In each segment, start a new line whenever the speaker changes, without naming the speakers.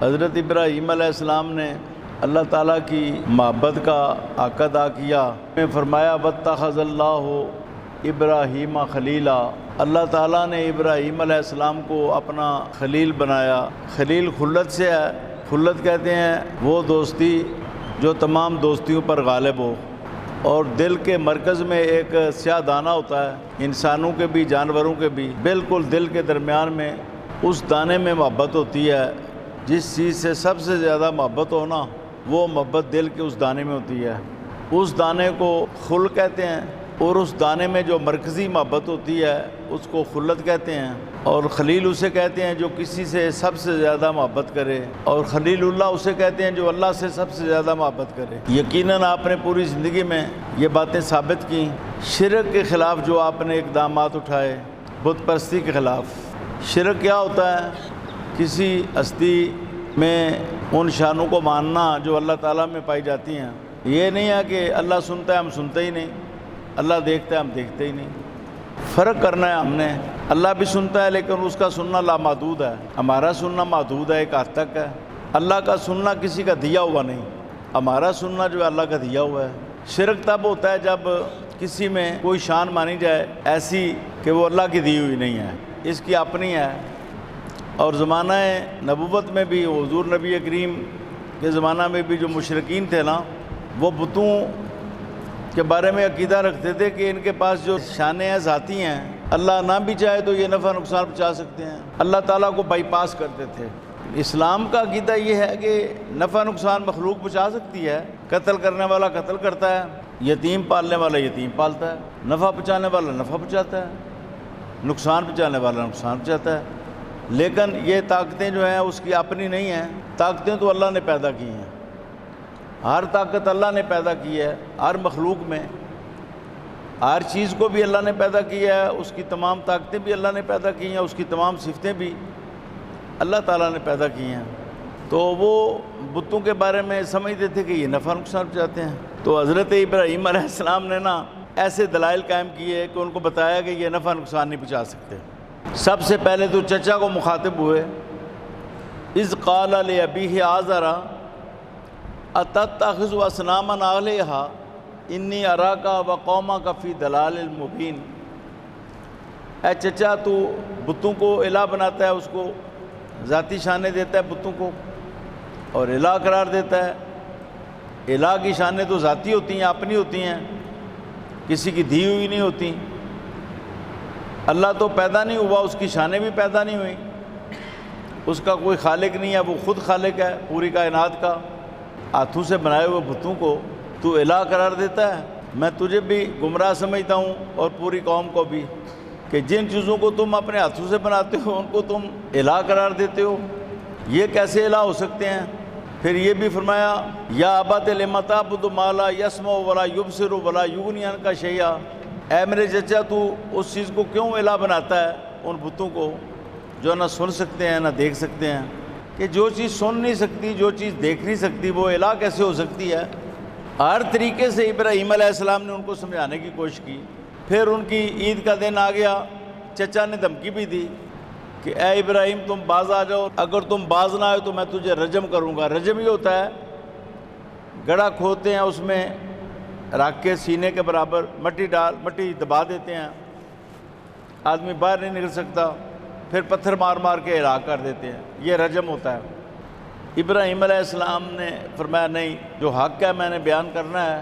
حضرت ابراہیم علیہ السلام نے اللہ تعالیٰ کی محبت کا حق ادا کیا۔ میں فرمایا واتخذ اللہ ابراہیم خلیلا، اللہ تعالیٰ نے ابراہیم علیہ السلام کو اپنا خلیل بنایا۔ خلیل خلت سے ہے، خلت کہتے ہیں وہ دوستی جو تمام دوستیوں پر غالب ہو، اور دل کے مرکز میں ایک سیاہ دانہ ہوتا ہے، انسانوں کے بھی جانوروں کے بھی، بالکل دل کے درمیان میں اس دانے میں محبت ہوتی ہے۔ جس چیز سے سب سے زیادہ محبت ہونا وہ محبت دل کے اس دانے میں ہوتی ہے، اس دانے کو خل کہتے ہیں، اور اس دانے میں جو مرکزی محبت ہوتی ہے اس کو خلت کہتے ہیں۔ اور خلیل اسے کہتے ہیں جو کسی سے سب سے زیادہ محبت کرے، اور خلیل اللہ اسے کہتے ہیں جو اللہ سے سب سے زیادہ محبت کرے۔ یقیناً آپ نے پوری زندگی میں یہ باتیں ثابت کی، شرک کے خلاف جو آپ نے اقدامات اٹھائے، بت پرستی کے خلاف۔ شرک کیا ہوتا ہے؟ کسی ہستی میں ان شانوں کو ماننا جو اللہ تعالیٰ میں پائی جاتی ہیں۔ یہ نہیں ہے کہ اللہ سنتا ہے ہم سنتے ہی نہیں، اللہ دیکھتا ہے ہم دیکھتے ہی نہیں۔ فرق کرنا ہے ہم نے، اللہ بھی سنتا ہے لیکن اس کا سننا لامحدود ہے، ہمارا سننا محدود ہے، ایک حد تک ہے۔ اللہ کا سننا کسی کا دیا ہوا نہیں، ہمارا سننا جو ہے اللہ کا دیا ہوا ہے۔ شرک تب ہوتا ہے جب کسی میں کوئی شان مانی جائے ایسی کہ وہ اللہ کی دی ہوئی نہیں ہے، اس کی اپنی ہے۔ اور زمانہ نبوت میں بھی، حضور نبی کریم کے زمانہ میں بھی جو مشرکین تھے نا، وہ بتوں کے بارے میں عقیدہ رکھتے تھے کہ ان کے پاس جو شانیں ہیں ذاتی ہیں، اللہ نہ بھی چاہے تو یہ نفع نقصان پہنچا سکتے ہیں، اللہ تعالیٰ کو بائی پاس کرتے تھے۔ اسلام کا عقیدہ یہ ہے کہ نفع نقصان مخلوق پہنچا سکتی ہے، قتل کرنے والا قتل کرتا ہے، یتیم پالنے والا یتیم پالتا ہے، نفع پہنچانے والا نفع پہنچاتا ہے، نقصان پہنچانے والا نقصان پہنچاتا ہے۔ لیکن یہ طاقتیں جو ہیں اس کی اپنی نہیں ہیں، طاقتیں تو اللہ نے پیدا کی ہیں، ہر طاقت اللہ نے پیدا کی ہے، ہر مخلوق میں ہر چیز کو بھی اللہ نے پیدا کیا ہے، اس کی تمام طاقتیں بھی اللہ نے پیدا کی ہیں، اس کی تمام صفتیں بھی اللہ تعالیٰ نے پیدا کی ہیں۔ تو وہ بتوں کے بارے میں سمجھتے تھے کہ یہ نفع نقصان پہنچاتے ہیں۔ تو حضرت ابراہیم علیہ السلام نے نا ایسے دلائل قائم کیے کہ ان کو بتایا کہ یہ نفع نقصان نہیں پہنچا سکتے۔ سب سے پہلے تو چچا کو مخاطب ہوئے، اذ قال لأبیہ آزر اتتخذ اصناما آلہۃ انی اراک وقومک فی ضلال مبین۔ اے چچا، تو بتوں کو الہ بناتا ہے، اس کو ذاتی شانیں دیتا ہے بتوں کو، اور الہ قرار دیتا ہے۔ الہ کی شانیں تو ذاتی ہوتی ہیں، اپنی ہوتی ہیں، کسی کی دی ہوئی نہیں ہوتی۔ اللہ تو پیدا نہیں ہوا، اس کی شانیں بھی پیدا نہیں ہوئیں، اس کا کوئی خالق نہیں ہے، وہ خود خالق ہے پوری کائنات کا۔ ہاتھوں سے بنائے ہوئے بتوں کو تو الہ قرار دیتا ہے۔ میں تجھے بھی گمراہ سمجھتا ہوں اور پوری قوم کو بھی، کہ جن چیزوں کو تم اپنے ہاتھوں سے بناتے ہو ان کو تم الہ قرار دیتے ہو، یہ کیسے الہ ہو سکتے ہیں؟ پھر یہ بھی فرمایا یا ابت لم تعبد ما لا یسمع ولا یبصر ولا یغنی عنک شیئا، اے میرے چچا تو اس چیز کو کیوں الہ بناتا ہے، ان بتوں کو جو نہ سن سکتے ہیں نہ دیکھ سکتے ہیں؟ کہ جو چیز سن نہیں سکتی، جو چیز دیکھ نہیں سکتی، وہ الہ کیسے ہو سکتی ہے؟ ہر طریقے سے ابراہیم علیہ السلام نے ان کو سمجھانے کی کوشش کی۔ پھر ان کی عید کا دن آ گیا، چچا نے دھمکی بھی دی کہ اے ابراہیم تم باز آ جاؤ، اگر تم باز نہ آئے تو میں تجھے رجم کروں گا۔ رجم یہ ہوتا ہے گڑھا کھودتے ہیں، اس میں رکھ کے سینے کے برابر مٹی دبا دیتے ہیں، آدمی باہر نہیں نکل سکتا، پھر پتھر مار مار کے ہلاک کر دیتے ہیں، یہ رجم ہوتا ہے۔ ابراہیم علیہ السلام نے فرمایا نہیں، جو حق ہے میں نے بیان کرنا ہے،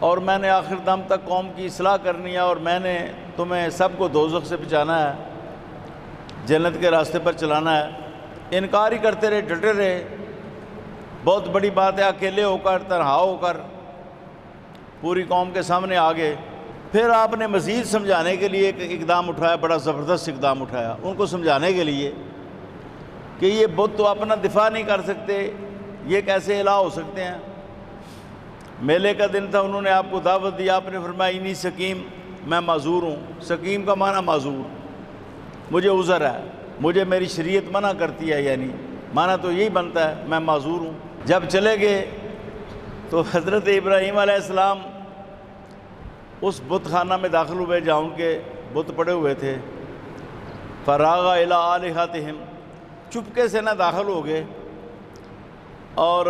اور میں نے آخر دم تک قوم کی اصلاح کرنی ہے، اور میں نے تمہیں سب کو دوزخ سے بچانا ہے، جنت کے راستے پر چلانا ہے۔ انکار ہی کرتے رہے، ڈٹے رہے۔ بہت بڑی بات ہے، اکیلے ہو کر، تنہا ہو کر پوری قوم کے سامنے آ گئے۔ پھر آپ نے مزید سمجھانے کے لیے ایک اقدام اٹھایا، بڑا زبردست اقدام اٹھایا، ان کو سمجھانے کے لیے کہ یہ بت تو اپنا دفاع نہیں کر سکتے، یہ کیسے الہ ہو سکتے ہیں۔ میلے کا دن تھا، انہوں نے آپ کو دعوت دی، آپ نے فرمایا انی سقیم، میں معذور ہوں۔ سقیم کا معنی معذور، مجھے عذر ہے، مجھے میری شریعت منع کرتی ہے، یعنی معنی تو یہی بنتا ہے میں معذور ہوں۔ جب چلے گئے تو حضرت ابراہیم علیہ السلام اس بت خانہ میں داخل ہوئے جہاں ان کے بت پڑے ہوئے تھے۔ فراغ الی آلہتہم، چپکے سے نہ داخل ہو گئے، اور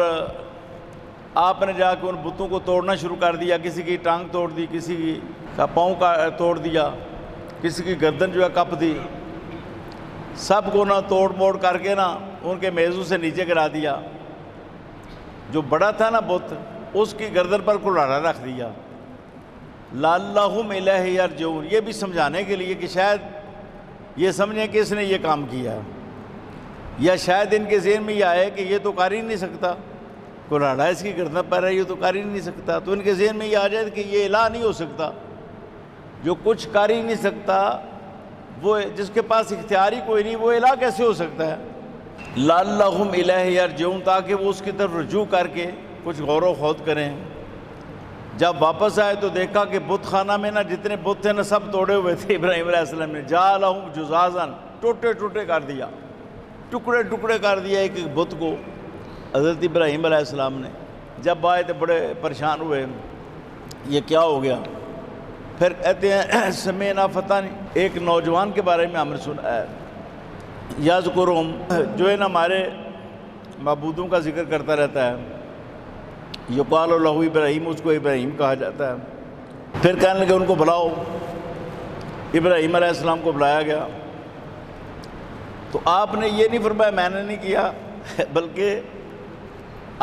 آپ نے جا کے ان بتوں کو توڑنا شروع کر دیا، کسی کی ٹانگ توڑ دی، کسی کی کا پاؤں کا توڑ دیا، کسی کی گردن جو ہے کپ دی، سب کو نہ توڑ موڑ کر کے نا ان کے میزوں سے نیچے گرا دیا۔ جو بڑا تھا نا بت، اس کی گردن پر کلہاڑا رکھ دیا۔ لعلہم الیہ یرجعون، یہ بھی سمجھانے کے لیے کہ شاید یہ سمجھیں کہ اس نے یہ کام کیا، یا شاید ان کے ذہن میں یہ آئے کہ یہ تو کر ہی نہیں سکتا، کلہاڑا اس کی گردن پر ہے، یہ تو کر ہی نہیں سکتا، تو ان کے ذہن میں یہ آ جائے کہ یہ الہ نہیں ہو سکتا، جو کچھ کر ہی نہیں سکتا، وہ جس کے پاس اختیار ہی کوئی نہیں، وہ الہ کیسے ہو سکتا ہے؟ لعلہم الیہ یرجعون، تاکہ وہ اس کی طرف رجوع کر کے کچھ غور و خوض کریں۔ جب واپس آئے تو دیکھا کہ بت خانہ میں نا جتنے بت تھے نا سب توڑے ہوئے تھے ابراہیم علیہ السلام نے، جعلہم جزازا، ٹوٹے ٹوٹے کر دیا، ٹکڑے ٹکڑے کر دیا ایک ایک بت کو حضرت ابراہیم علیہ السلام نے۔ جب آئے تو بڑے پریشان ہوئے، یہ کیا ہو گیا؟ پھر کہتے ہیں سمعنا فتیٰ، ایک نوجوان کے بارے میں ہم نے سنا ہے، یذکرہم، جو ہے نا ہمارے معبودوں کا ذکر کرتا رہتا ہے، یقال لہ ابراہیم، اس کو ابراہیم کہا جاتا ہے۔ پھر کہنے لگے ان کو بلاؤ، ابراہیم علیہ السلام کو بلایا گیا، تو آپ نے یہ نہیں فرمایا میں نے نہیں کیا، بلکہ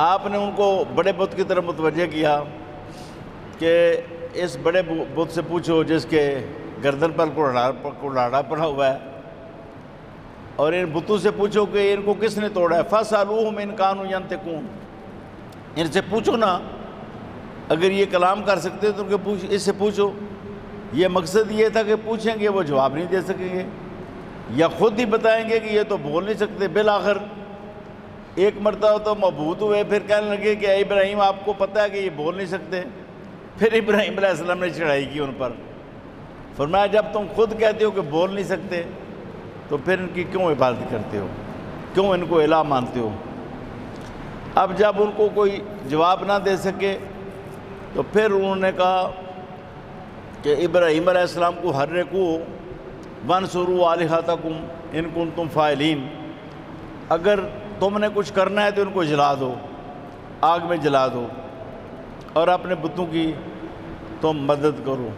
آپ نے ان کو بڑے بت کی طرف متوجہ کیا کہ اس بڑے بت سے پوچھو جس کے گردن پر کلہاڑا پڑا ہوا ہے، اور ان بتوں سے پوچھو کہ ان کو کس نے توڑا ہے، فَاسْأَلُوهُمْ إِنْ كَانُوا يَنْطِقُونَ، ان سے پوچھو نا، اگر یہ کلام کر سکتے تو اس سے پوچھو۔ یہ مقصد یہ تھا کہ پوچھیں گے وہ جواب نہیں دے سکیں گے، یا خود ہی بتائیں گے کہ یہ تو بول نہیں سکتے۔ بالآخر ایک مرتبہ تو مبہوت ہوئے، پھر کہنے لگے کہ اے ابراہیم آپ کو پتہ ہے کہ یہ بول نہیں سکتے۔ پھر ابراہیم علیہ السلام نے چڑھائی کی ان پر، فرمایا جب تم خود کہتے ہو کہ بول نہیں سکتے تو پھر ان کی کیوں عبادت کرتے ہو، کیوں ان کو الہ مانتے ہو؟ اب جب ان کو کوئی جواب نہ دے سکے تو پھر انہوں نے کہا کہ ابراہیم علیہ السلام کو حرکوا وانصروا آلہتکم ان کنتم فاعلین، اگر تم نے کچھ کرنا ہے تو ان کو جلا دو، آگ میں جلا دو، اور اپنے بتوں کی تم مدد کرو۔